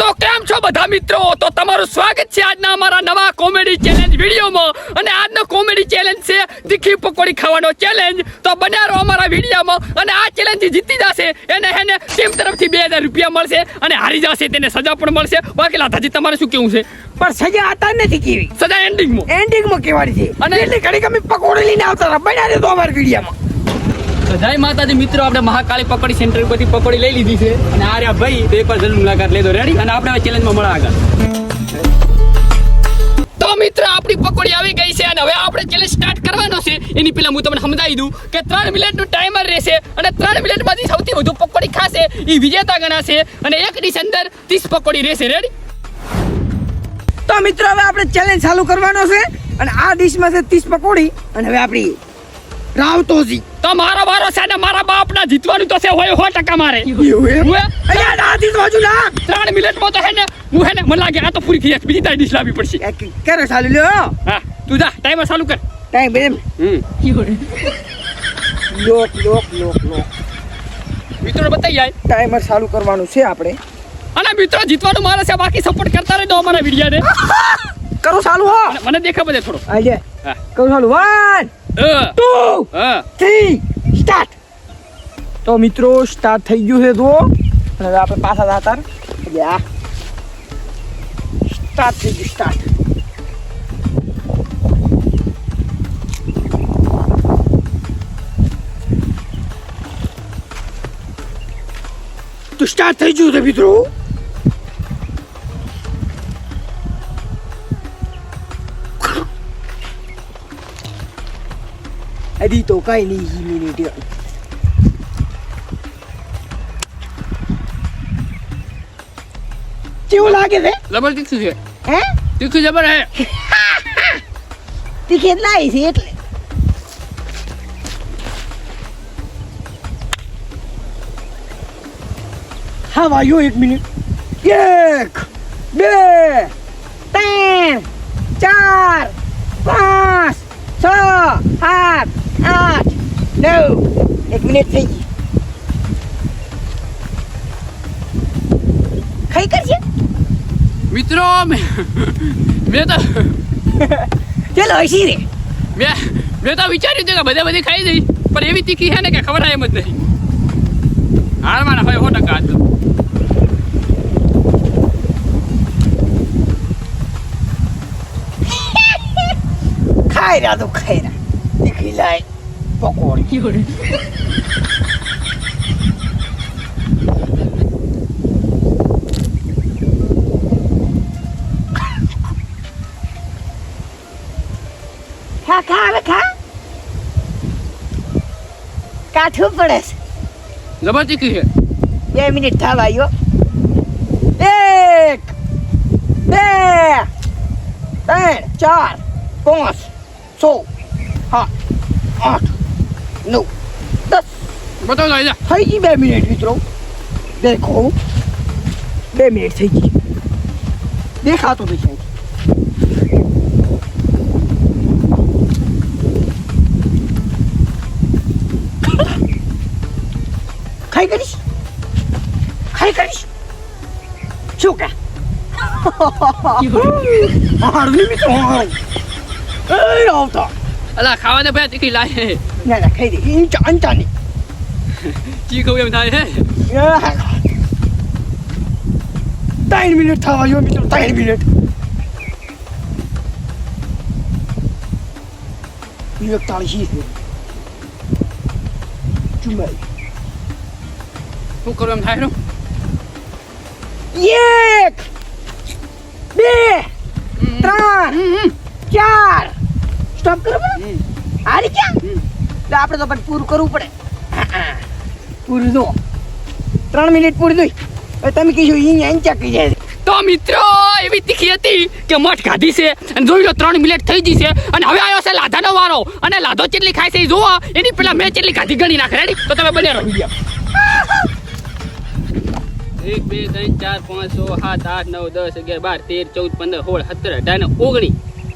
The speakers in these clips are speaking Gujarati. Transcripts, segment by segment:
તો કેમ છો બધા મિત્રો? તો તમારું સ્વાગત છે આજના અમારા નવા કોમેડી ચેલેન્જ વિડીયોમાં. અને આજનો કોમેડી ચેલેન્જ છે તીખી પકોડી ખાવાનો ચેલેન્જ. તો બન્યા રહો અમારા વિડીયોમાં. અને આ ચેલેન્જ જીતી જશે એને ટીમ તરફથી 2000 રૂપિયા મળશે અને હારી જશે તેને સજા પણ મળશે. બાકી લાધાજી તમારે શું કેવું છે? પણ સજા આતા નથી કેવી, સજા એન્ડિંગમાં કેવાની છે. અને એટલે ઘડી કમી પકોડી લઈને આવતા હતા, બન્યા રહે તો અમારા વિડીયોમાં. જય માતાજી મિત્રો, આપણે મહાકાળી પકોડી સેન્ટર પરથી પકોડી લઈ લીધી છે અને આ રહ્યા ભાઈ તો એકવાર જરૂર મુલાકાત લેજો. રેડી? અને આપણે હવે ચેલેન્જમાં મળા આગળ. તો મિત્રો આપણી પકોડી આવી ગઈ છે અને હવે આપણે ચેલેન્જ સ્ટાર્ટ કરવાનો છે. એની પહેલા હું તમને સમજાવી દઉં કે 3 મિનિટનું ટાઈમર રહેશે અને 3 મિનિટમાંથી સૌથી વધુ પકોડી ખાશે એ વિજેતા ગણાશે અને એક ડીશ અંદર 30 પકોડી રહેશે. રેડી? તો મિત્રો હવે આપણે ચેલેન્જ ચાલુ કરવાનો છે અને આ ડીશમાં છે 30 પકોડી અને હવે આપણી રાવતોજી. તો મારો વારો છે ને મારા બાપના જીતવાનું તો છે હોય 100% મારે. અહીંયા નાથી તો હજુ ના 3 મિનિટમાં તો હે ને હું હે ને મને લાગે આ તો પૂરી થઈ જશે. બીજી તારી ડીશ લાવવી પડશે. ક્યારે ચાલુ લ્યો? હા તું જા ટાઈમર ચાલુ કર. ટાઈમ બેમ લોક મિત્રો બતાઈ જાય ટાઈમર ચાલુ કરવાનું છે આપણે. અને મિત્રો જીતવાનું મારે છે, બાકી સપોર્ટ કરતા રહેજો અમારા વિડિયોને. કરો ચાલુ હો. મને દેખા બધે થોડો. આલે હા કરો ચાલુ. 1 2 હા 3 સ્ટાર્ટ. તો મિત્રો સ્ટાર્ટ થઈ ગયું છે તો અને હવે આપણે પાછા જાતા યા સ્ટાર્ટ થઈ ગયું. સ્ટાર્ટ તો સ્ટાર્ટ થઈ ગયું છે મિત્રો. અડી તો કઈ નહીં મિનિટ કેવું લાગે છે? જબર તીખું છે. હે તીખું જબર હે. તીખી લાવી છે એટલે હા વાયો. 1 મિનિટ 1 2 3 4 5 6 7 8 9 1 મિનિટ થઈ ગઈ. ખાઈ કરશે મિત્રો મેં તો ચલો હસી રે. મેં તો વિચાર્યું હતું કે બધી ખાઈ જઈ, પણ એવી તીખી છે ને કે ખબર એમ જ નથી. હારવાના હોય 100% આજ તો. ખાઈ રહ્યા તો ખાઈ રહ્યા તીખી લાય પકોડી. ખા ખા હવે ખા. કાઠું પડે છે. જબર તીખી છે. 2 મિનિટ થવા આવ્યો. 1 2 3 4 5 6 7 8 9 10 બતાવો તો જા. થઈ ગઈ 2 મિનિટ મિત્રો. દેખો 2 મિનિટ થઈ ગઈ. દેખાતો નથી. ખાઈ કરીશ શું કે હારવી મિત્રો એ આવતા અલા ખાવા દે ભાઈ તીખી લાય. ના ખાઈ દે ઈ ચાંચાની ચીખવું એમ થાય હે. 3 મિનિટ થવા આવ્યો મિત્રો. 3 મિનિટ 41 ચુમાઈ શું કરું એમ થાય? 1 2 3 4 સ્ટોપ કરો. હારી ક્યાં એટલે આપણે તો પણ પૂરું કરવું પડે. પૂરું દો 3 મિનિટ પૂરી દઈ. હવે તમે કીધું અહીંયા અંચા કહી જાય. તો મિત્રો એવી તીખી હતી કે મઠ ખાધી છે અને જોઈ લો 3 મિનિટ થઈ ગઈ છે અને હવે આવ્યો છે લાધાનો વારો. અને લાધો ચેટલી ખાય છે એ જોવો. એની પહેલા મેં ચેટલી ખાધી ગણી નાખે. રેડી? તો તમે બન્યા રહો વિડીયો. 1 2 3 4 5 6 7 8 9 10 11 12 13 14 15 16 17 18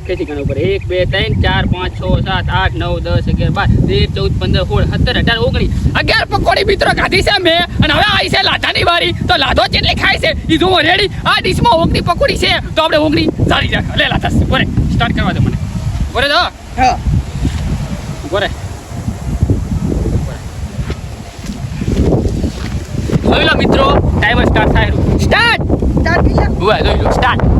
19 કેટલી ગણવું પડે 1 2 3 4 5 6 7 8 9 10 11 12 13 14 15 16 17 18 19 11 પકોડી મિત્રો ખાધી છે મેં અને હવે આવી છે લાધાની વારી તો લાધો કેટલી ખાય છે ઈ જો રેડી આ ડીશમાં ઓગણી પકોડી છે તો આપણે ઓગણી સારી રાખ લે લાધા બોરે સ્ટાર્ટ કરવા દે મને બોરે દો હા બોરે જોઈ લો મિત્રો ટાઈમર સ્ટાર્ટ થાય સ્ટાર્ટ સ્ટાર્ટ થઈ જા જોઈ લો સ્ટાર્ટ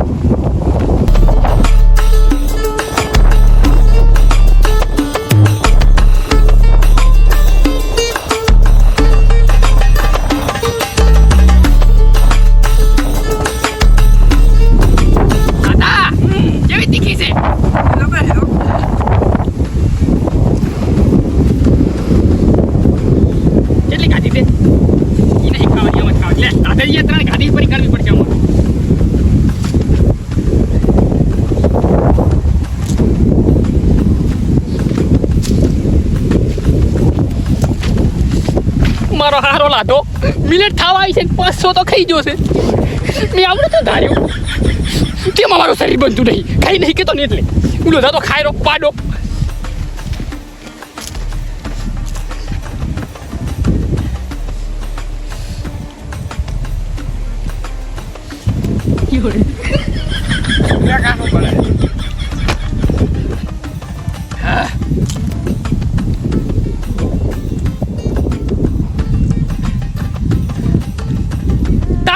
મારો હારો લાધો મિનિટ થવા આવી છે 500 તો ખાઈ ગયો છે મેં આવડે તો ધાર્યું તેમાં મારું શરીર બનતું નહીં ખાઈ નહીં કેતો ને એટલે ઉલો તો ખાઈ રો પાડો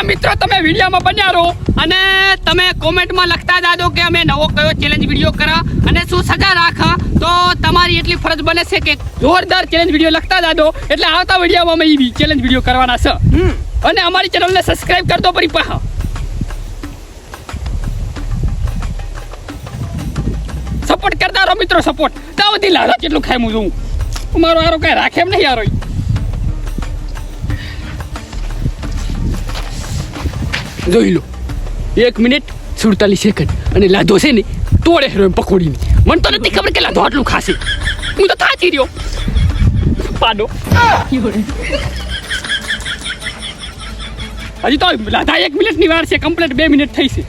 મિત્રો તમે વિડીયોમાં બન્યા રહો અને તમે કોમેન્ટમાં લખતા જાજો કે અમે નવો કયો ચેલેન્જ વિડીયો કરા અને શું સજા રાખા તો તમારી એટલી ફરજ બને છે કે જોરદાર ચેલેન્જ વિડીયો લખતા જાજો એટલે આવતા વિડીયોમાં અમે ઈ ચેલેન્જ વિડીયો કરવાના છે અને અમારી ચેનલને સબસ્ક્રાઇબ કરી દો પરી પાહા સપોર્ટ કરતા રહો મિત્રો સપોર્ટ તાવથી લાલા કેટલું ખાય હું જોઉં મારો આરો કઈ રાખે એમ નહીં આરો જોઈ લો 1 મિનિટ 47 સેકન્ડ અને લાધો છે ને તોડે હેરો એમ પકોડીની મને તો નથી ખબર કે લાધો આટલું ખાશે હું તો થાચી રહ્યો પાડો હજી તો લાધા 1 મિનિટની વાર છે કમ્પ્લીટ 2 મિનિટ થઈ છે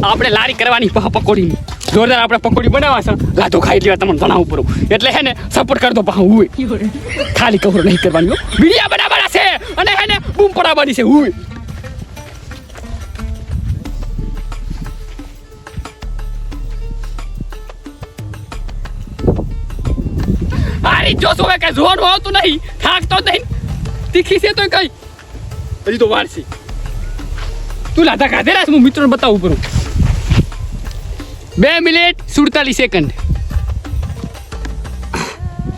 આપણે લારી કરવાની પકોડીની જોરદાર આપણે પકોડી બનાવવા છે લાધો ખાઈ લેવા તમને જણાવું પડું એટલે હે ને સપોર્ટ કરતો પા હું ખાલી કવર નહીં કરવાની વિડીયો બનાવવાના છે અને હે ને બૂમ પડાવવાની છે હું આરી જોશો હવે કઈ જોવાનું આવતું નહીં થાકતો નહીં તીખી છે તો કઈ હજી તો વાર છે તું લાધા ખાધેલા છે હું મિત્રોને બતાવું પડું 2 મિનિટ 47 સેકન્ડ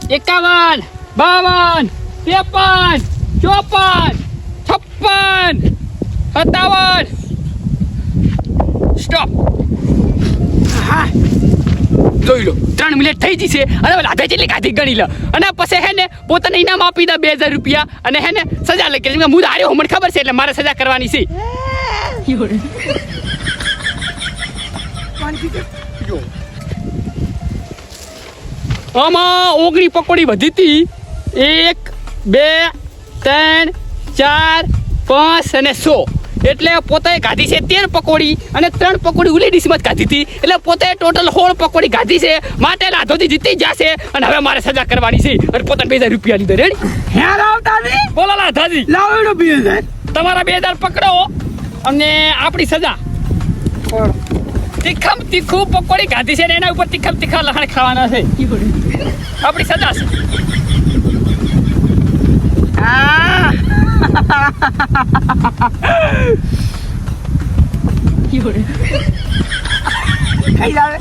51 52 53 54 56 57 સ્ટોપ જોઈ લો 3 મિનિટ થઈ જશે અને લાધા જેટલી ખાધી ગણી લો અને પછી હે ને પોતાને ઇનામ આપી દે 2000 રૂપિયા અને હે ને સજા લઈ કે હું હાર્યો મને ખબર છે એટલે મારે સજા કરવાની છે આમાં 19 પકોડી વધી હતી 1 2 3 4 5 અને 100 એટલે પોતે ખાધી છે 13 પકોડી અને 3 પકોડી ઉલી ડીશમાં જ ખાધી હતી એટલે પોતે ટોટલ 16 પકોડી ખાધી છે માટે લાધોથી જીતી જશે અને હવે મારે સજા કરવાની છે અને પોતાને 2000 રૂપિયા લીધા રેડી હે રાવતાજી બોલો લાધાજી લાવેડો 2000 તમારા 2000 પકડો અને આપણી સજા તીખમ તીખું પકોડી ખાધી છે ને એના ઉપર તીખમ તીખા લહણ ખાવાના છે આપણી સજા છે કઈ લાવે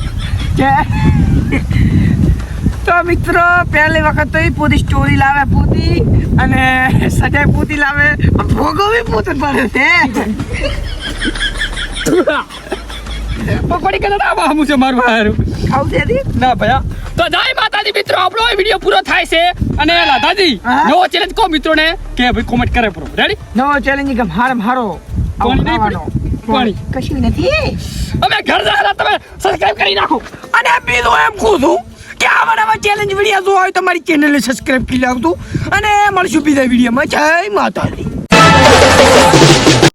તો મિત્રો પહેલી વખત તો એ પૂરી સ્ટોરી લાવે પૂતી અને સજાય પૂતી લાવે ભોગવી પૂત પડે છે પકોડી કલર આવા હમું છે મારું હારું ખાવ છે ના ભયા તો જય માતાજી મિત્રો આપણો વિડિયો પૂરો થાય છે અને લાધાજી નવો ચેલેન્જ કો મિત્રોને કે ભાઈ કોમેન્ટ કરે પૂરો રેડી નવો ચેલેન્જ કે હારો પાણી કશું નથી અમે ઘર જાહેલા તમે સબસ્ક્રાઇબ કરી નાખો અને બીજું એમ કહું છું કે આવા નવા ચેલેન્જ વિડીયો જો હોય તો મારી ચેનલને સબસ્ક્રાઇબ કરી નાખજો અને મળશું બીજા વિડીયોમાં. જય માતાજી.